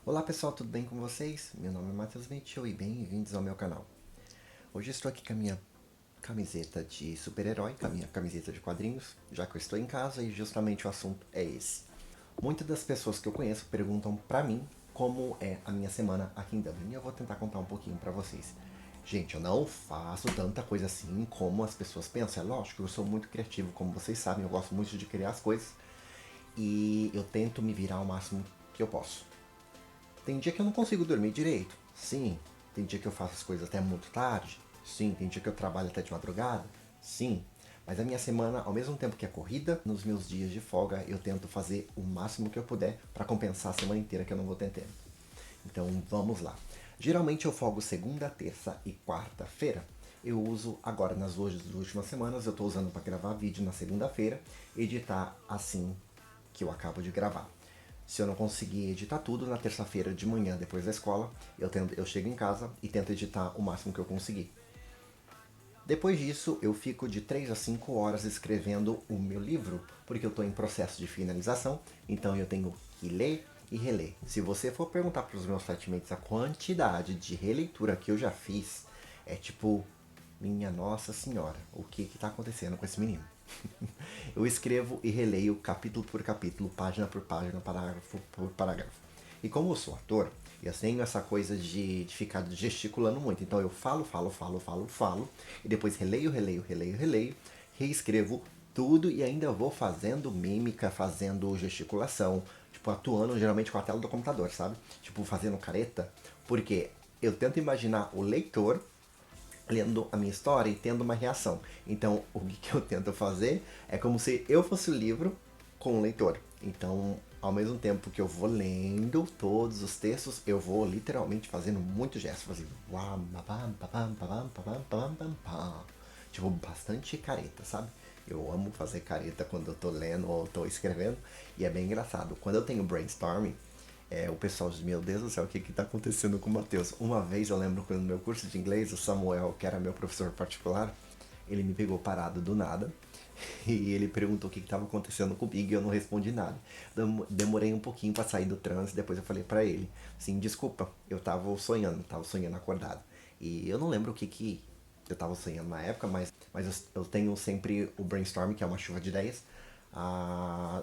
Olá pessoal, tudo bem com vocês? Meu nome é Matheus Mitchell e bem-vindos ao meu canal. Hoje estou aqui com a minha camiseta de super-herói, com a minha camiseta de quadrinhos, já que eu estou em casa e justamente o assunto é esse. Muitas das pessoas que eu conheço perguntam pra mim como é a minha semana aqui em Dublin e eu vou tentar contar um pouquinho pra vocês. Gente, eu não faço tanta coisa assim como as pessoas pensam. É lógico, eu sou muito criativo, como vocês sabem, eu gosto muito de criar as coisas e eu tento me virar ao máximo que eu posso. Tem dia que eu não consigo dormir direito. Sim. Tem dia que eu faço as coisas até muito tarde. Sim. Tem dia que eu trabalho até de madrugada. Sim. Mas a minha semana, ao mesmo tempo que é corrida, nos meus dias de folga eu tento fazer o máximo que eu puder para compensar a semana inteira que eu não vou ter tempo. Então vamos lá. Geralmente eu folgo segunda, terça e quarta-feira. Eu uso agora nas últimas semanas, eu estou usando para gravar vídeo na segunda-feira, editar assim que eu acabo de gravar. Se eu não conseguir editar tudo, na terça-feira de manhã, depois da escola, eu chego em casa e tento editar o máximo que eu conseguir. Depois disso, eu fico de 3 a 5 horas escrevendo o meu livro, porque eu estou em processo de finalização, então eu tenho que ler e reler. Se você for perguntar para os meus flatmates a quantidade de releitura que eu já fiz, é tipo, minha nossa senhora, o que está acontecendo com esse menino? Eu escrevo e releio capítulo por capítulo, página por página, parágrafo por parágrafo. E como eu sou ator, eu tenho essa coisa de ficar gesticulando muito. Então eu falo, e depois releio, reescrevo tudo e ainda vou fazendo mímica, fazendo gesticulação, tipo, atuando geralmente com a tela do computador, sabe? Tipo, fazendo careta, porque eu tento imaginar o leitor lendo a minha história e tendo uma reação. Então, o que eu tento fazer é como se eu fosse o livro com o leitor. Então, ao mesmo tempo que eu vou lendo todos os textos, eu vou literalmente fazendo muitos gestos, fazendo tipo, bastante careta, sabe? Eu amo fazer careta quando eu tô lendo ou tô escrevendo, e é bem engraçado. Quando eu tenho brainstorming, o pessoal diz, meu Deus do céu, o que está acontecendo com o Matheus? Uma vez eu lembro que no meu curso de inglês, o Samuel, que era meu professor particular, ele me pegou parado do nada e ele perguntou o que estava acontecendo comigo e eu não respondi nada. Demorei um pouquinho para sair do trânsito, depois eu falei para ele, assim, desculpa, eu tava sonhando acordado. E eu não lembro o que eu tava sonhando na época, mas eu tenho sempre o brainstorm, que é uma chuva de ideias,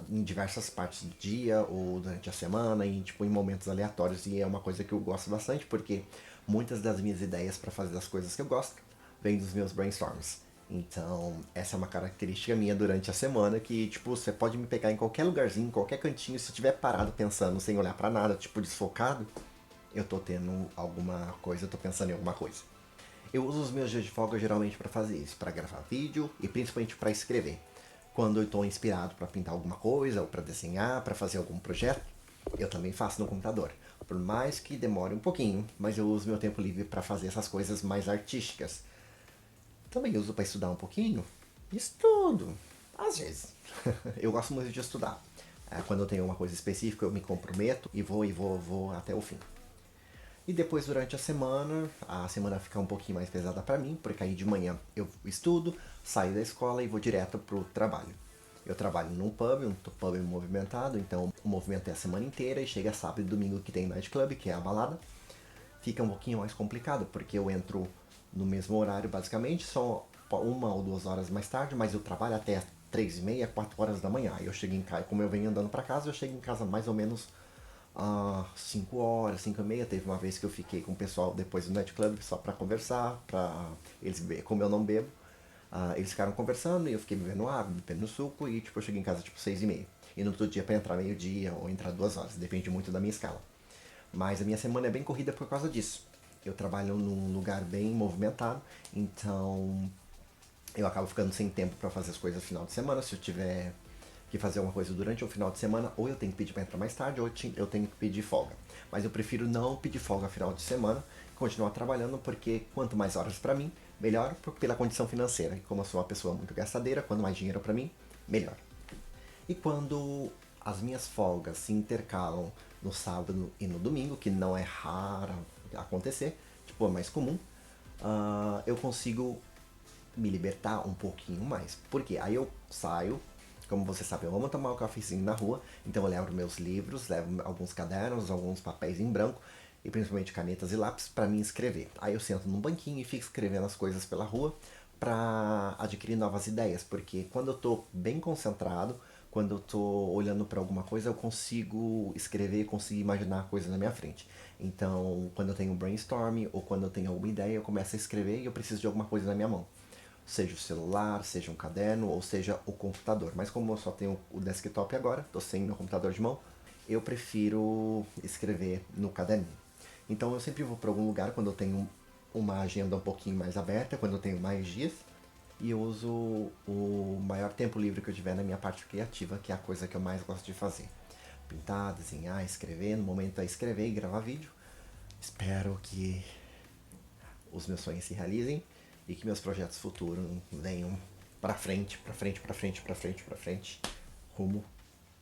em diversas partes do dia ou durante a semana e tipo em momentos aleatórios, e é uma coisa que eu gosto bastante porque muitas das minhas ideias para fazer as coisas que eu gosto vêm dos meus brainstorms. Então, essa é uma característica minha durante a semana que, tipo, você pode me pegar em qualquer lugarzinho, em qualquer cantinho, se eu estiver parado pensando sem olhar para nada, tipo, desfocado, eu tô tendo alguma coisa, eu tô pensando em alguma coisa. Eu uso os meus dias de folga geralmente para fazer isso, para gravar vídeo e principalmente para escrever. Quando eu estou inspirado para pintar alguma coisa ou para desenhar, para fazer algum projeto, eu também faço no computador. Por mais que demore um pouquinho, mas eu uso meu tempo livre para fazer essas coisas mais artísticas. Também uso para estudar um pouquinho. Estudo, às vezes. Eu gosto muito de estudar. Quando eu tenho uma coisa específica, eu me comprometo e vou até o fim. E depois, durante a semana fica um pouquinho mais pesada para mim, porque aí de manhã eu estudo, saio da escola e vou direto pro trabalho. Eu trabalho num pub, um pub movimentado, então o movimento é a semana inteira e chega sábado e domingo que tem night club, que é a balada. Fica um pouquinho mais complicado, porque eu entro no mesmo horário basicamente, só 1 ou 2 horas mais tarde, mas eu trabalho até 3h30, 4 horas da manhã. Aí eu chego em casa, como eu venho andando para casa, eu chego em casa mais ou menos 5 horas, 5h30. Teve uma vez que eu fiquei com o pessoal depois do nightclub só pra conversar, pra eles beberem, como eu não bebo. Eles ficaram conversando e eu fiquei bebendo água, bebendo suco e tipo, eu cheguei em casa tipo 6h30. E no outro dia pra entrar meio-dia ou entrar 2 horas, depende muito da minha escala. Mas a minha semana é bem corrida por causa disso. Eu trabalho num lugar bem movimentado, então eu acabo ficando sem tempo para fazer as coisas no final de semana. Se eu tiver que fazer uma coisa durante o final de semana, ou eu tenho que pedir para entrar mais tarde, ou eu tenho que pedir folga. Mas eu prefiro não pedir folga no final de semana, continuar trabalhando, porque quanto mais horas para mim, melhor pela condição financeira. E como eu sou uma pessoa muito gastadeira, quanto mais dinheiro para mim, melhor. E quando as minhas folgas se intercalam no sábado e no domingo, que não é raro acontecer, tipo, é mais comum, eu consigo me libertar um pouquinho mais. Porque aí eu saio, Como você sabe, eu amo tomar um cafezinho na rua, então eu levo meus livros, levo alguns cadernos, alguns papéis em branco e principalmente canetas e lápis para mim escrever. Aí eu sento num banquinho e fico escrevendo as coisas pela rua para adquirir novas ideias, porque quando eu tô bem concentrado, quando eu tô olhando para alguma coisa, eu consigo escrever, consigo imaginar a coisa na minha frente. Então, quando eu tenho um brainstorm ou quando eu tenho alguma ideia, eu começo a escrever e eu preciso de alguma coisa na minha mão. Seja o celular, seja um caderno ou seja o computador. Mas como eu só tenho o desktop agora, tô sem meu computador de mão, eu prefiro escrever no caderninho. Então eu sempre vou para algum lugar quando eu tenho uma agenda um pouquinho mais aberta, quando eu tenho mais dias, e eu uso o maior tempo livre que eu tiver na minha parte criativa, que é a coisa que eu mais gosto de fazer. Pintar, desenhar, escrever, no momento é escrever e gravar vídeo. Espero que os meus sonhos se realizem e que meus projetos futuros venham pra frente, pra frente, pra frente, pra frente, pra frente, rumo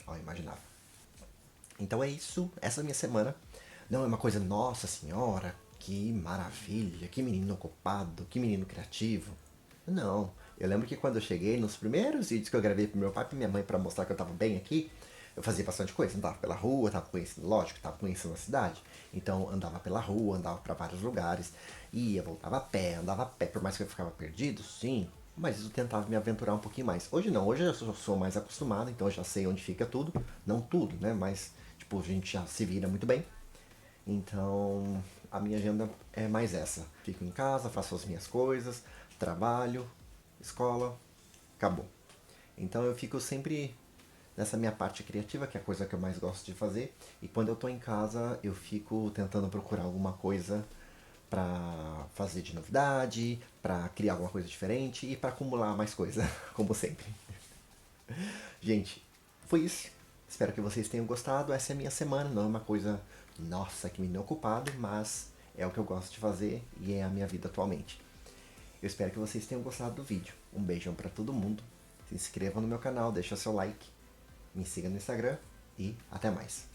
ao imaginável. Então é isso, essa é a minha semana. Não é uma coisa, nossa senhora, que maravilha, que menino ocupado, que menino criativo. Não, eu lembro que quando eu cheguei, nos primeiros vídeos que eu gravei pro meu pai e pra minha mãe pra mostrar que eu tava bem aqui, eu fazia bastante coisa, andava pela rua, tava conhecendo, lógico, tava conhecendo a cidade. Então andava pela rua, andava para vários lugares, ia, voltava a pé, andava a pé, por mais que eu ficava perdido, sim, mas eu tentava me aventurar um pouquinho mais. Hoje não, hoje eu já sou mais acostumado, então eu já sei onde fica tudo, não tudo, né, mas tipo, a gente já se vira muito bem. Então, a minha agenda é mais essa. Fico em casa, faço as minhas coisas, trabalho, escola, acabou. Então eu fico sempre nessa minha parte criativa, que é a coisa que eu mais gosto de fazer. E quando eu tô em casa, eu fico tentando procurar alguma coisa pra fazer de novidade, pra criar alguma coisa diferente e pra acumular mais coisa, como sempre. Gente, foi isso. Espero que vocês tenham gostado. Essa é a minha semana, não é uma coisa, nossa, que me deu ocupado, mas é o que eu gosto de fazer e é a minha vida atualmente. Eu espero que vocês tenham gostado do vídeo. Um beijão pra todo mundo. Se inscreva no meu canal, deixa seu like, me siga no Instagram e até mais.